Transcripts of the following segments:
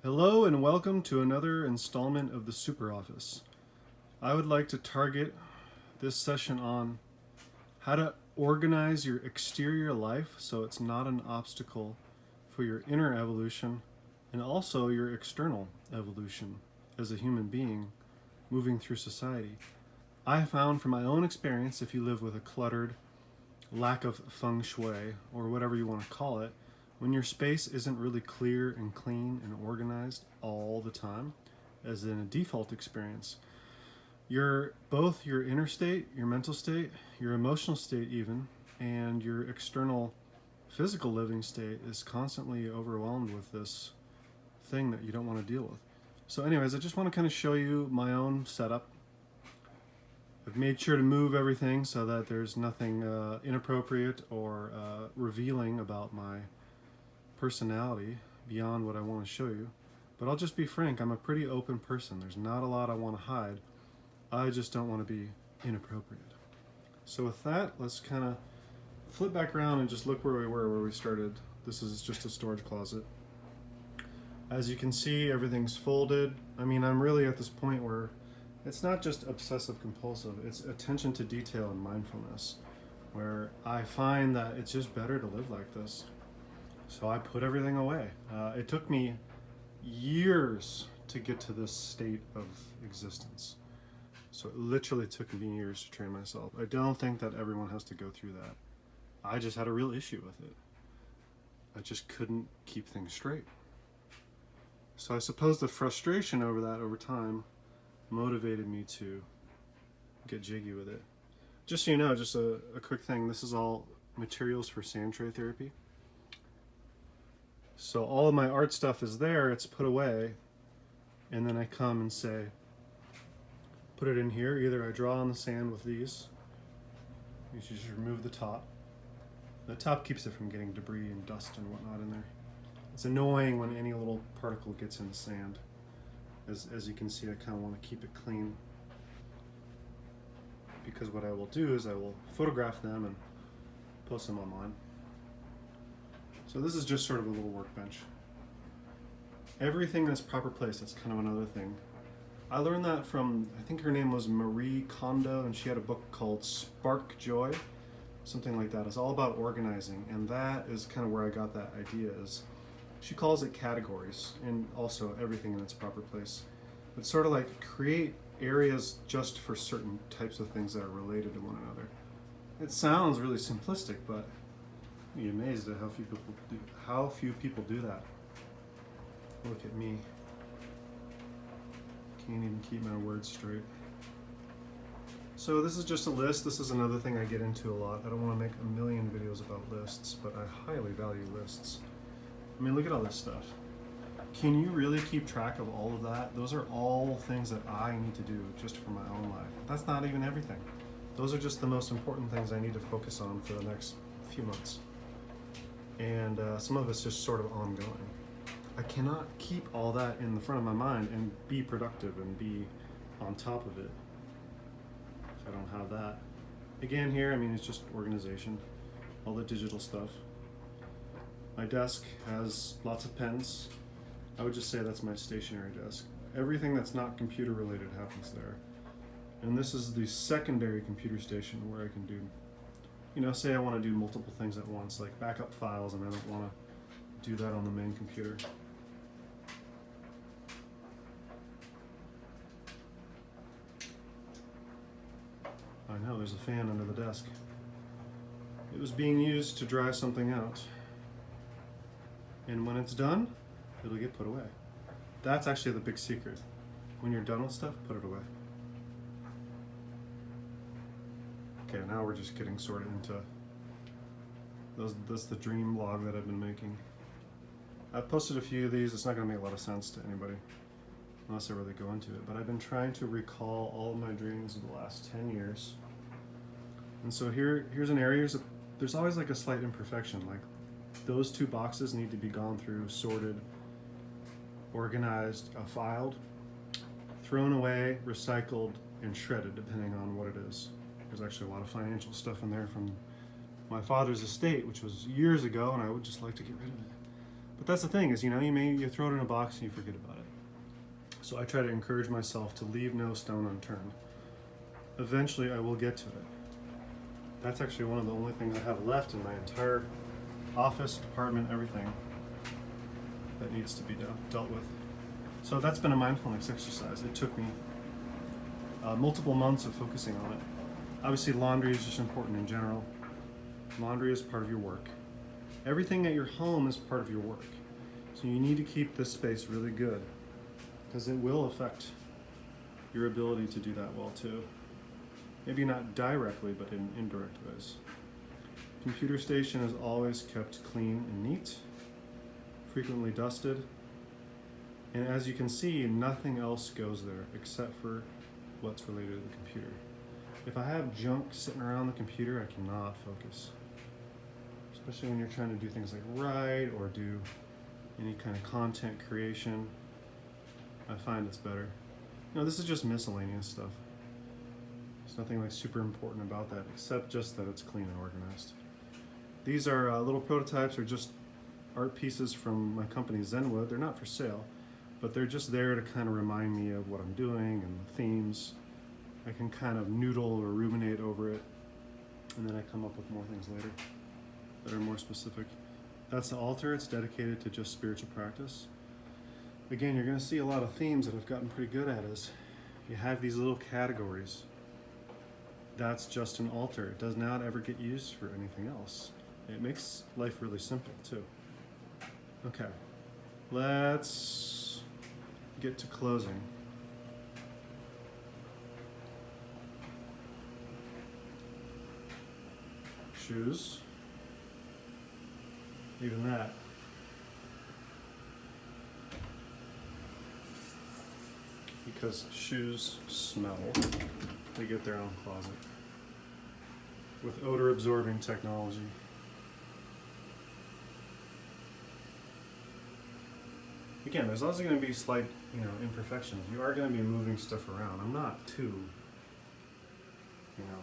Hello and welcome to another installment of the Super Office. I would like to target this session on how to organize your exterior life so it's not an obstacle for your inner evolution and also your external evolution as a human being moving through society. I found from my own experience, if you live with a cluttered lack of feng shui or whatever you want to call it, when your space isn't really clear and clean and organized all the time, as in a default experience, both your inner state, your mental state, your emotional state even, and your external physical living state is constantly overwhelmed with this thing that you don't want to deal with. So anyways, I just want to kind of show you my own setup. I've made sure to move everything so that there's nothing inappropriate or revealing about my personality beyond what I want to show you. But I'll just be frank, I'm a pretty open person. There's not a lot I want to hide. I just don't want to be inappropriate. So with that, let's kind of flip back around and just look where we started. This is just a storage closet. As you can see, everything's folded. I mean, I'm really at this point where it's not just obsessive compulsive, it's attention to detail and mindfulness, where I find that it's just better to live like this. So I put everything away. It took me years to get to this state of existence. So it literally took me years to train myself. I don't think that everyone has to go through that. I just had a real issue with it. I just couldn't keep things straight. So I suppose the frustration over that over time motivated me to get jiggy with it. Just so you know, just a quick thing, this is all materials for sand tray therapy. So all of my art stuff is there, it's put away, and then I come and say, put it in here. Either I draw on the sand with these, you just remove the top. The top keeps it from getting debris and dust and whatnot in there. It's annoying when any little particle gets in the sand. As you can see, I kind of want to keep it clean, because what I will do is I will photograph them and post them online. So this is just sort of a little workbench. Everything in its proper place, that's kind of another thing. I learned that from, I think her name was Marie Kondo, and she had a book called Spark Joy, something like that. It's all about organizing, and that is kind of where I got that idea. Is she calls it categories, and also everything in its proper place. It's sort of like create areas just for certain types of things that are related to one another. It sounds really simplistic, but you'd be amazed at how few people do that. Look at me. Can't even keep my words straight. So this is just a list. This is another thing I get into a lot. I don't want to make a million videos about lists, but I highly value lists. I mean, look at all this stuff. Can you really keep track of all of that? Those are all things that I need to do just for my own life. That's not even everything. Those are just the most important things I need to focus on for the next few months. And some of it's just sort of ongoing. I cannot keep all that in the front of my mind and be productive and be on top of it if I don't have that. Again, here, I mean, it's just organization, all the digital stuff. My desk has lots of pens. I would just say that's my stationary desk. Everything that's not computer related happens there. And this is the secondary computer station where I can do, say I want to do multiple things at once, like backup files, and I don't want to do that on the main computer. I know, there's a fan under the desk. It was being used to dry something out. And when it's done, it'll get put away. That's actually the big secret. When you're done with stuff, put it away. Okay, now we're just getting sort of into that's the dream log that I've been making. I've posted a few of these. It's not going to make a lot of sense to anybody unless I really go into it, but I've been trying to recall all of my dreams of the last 10 years. And so here's an area. There's always like a slight imperfection. Like those two boxes need to be gone through, sorted, organized, filed, thrown away, recycled, and shredded, depending on what it is. There's actually a lot of financial stuff in there from my father's estate, which was years ago, and I would just like to get rid of it. But that's the thing is, you throw it in a box and you forget about it. So I try to encourage myself to leave no stone unturned. Eventually I will get to it. That's actually one of the only things I have left in my entire office, apartment, everything that needs to be dealt with. So that's been a mindfulness exercise. It took me multiple months of focusing on it. Obviously, laundry is just important in general. Laundry is part of your work. Everything at your home is part of your work. So you need to keep this space really good because it will affect your ability to do that well too. Maybe not directly, but in indirect ways. Computer station is always kept clean and neat, frequently dusted. And as you can see, nothing else goes there except for what's related to the computer. If I have junk sitting around the computer, I cannot focus. Especially when you're trying to do things like write or do any kind of content creation. I find it's better. This is just miscellaneous stuff. There's nothing like super important about that except just that it's clean and organized. These are little prototypes or just art pieces from my company Zenwood. They're not for sale, but they're just there to kind of remind me of what I'm doing and the themes. I can kind of noodle or ruminate over it, and then I come up with more things later that are more specific. That's the altar. It's dedicated to just spiritual practice. Again, you're going to see a lot of themes that I've gotten pretty good at is you have these little categories. That's just an altar. It does not ever get used for anything else. It makes life really simple too. Okay, let's get to closing. Shoes. Even that. Because shoes smell, they get their own closet with odor absorbing technology. Again, there's also going to be slight, imperfections. You are going to be moving stuff around. I'm not too,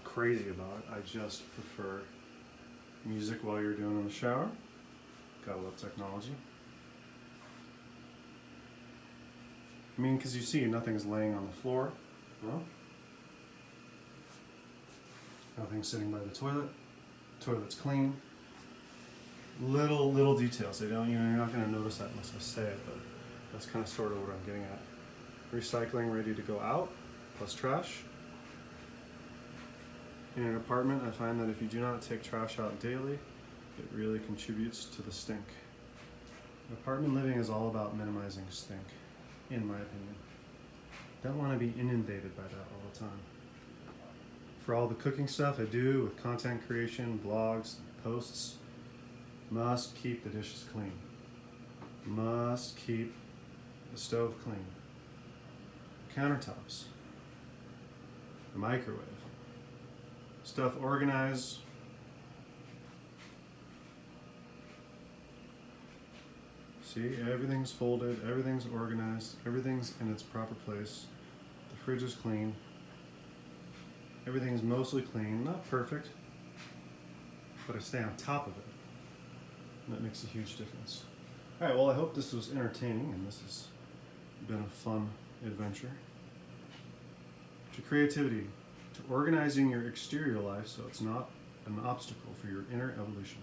crazy about it. I just prefer music while you're doing it in the shower. Gotta love technology. Because you see nothing's laying on the floor. Well, nothing's sitting by the toilet. Toilet's clean. Little details. You're not going to notice that unless I say it, but that's kind of sort of what I'm getting at. Recycling ready to go out, plus trash. In an apartment, I find that if you do not take trash out daily, it really contributes to the stink. Apartment living is all about minimizing stink, in my opinion. Don't want to be inundated by that all the time. For all the cooking stuff I do with content creation, blogs, posts, must keep the dishes clean. Must keep the stove clean. Countertops. The microwave. Stuff organized. See, everything's folded, everything's organized, everything's in its proper place. The fridge is clean. Everything's mostly clean, not perfect, but I stay on top of it. And that makes a huge difference. All right, well, I hope this was entertaining and this has been a fun adventure. To creativity, to organizing your exterior life so it's not an obstacle for your inner evolution.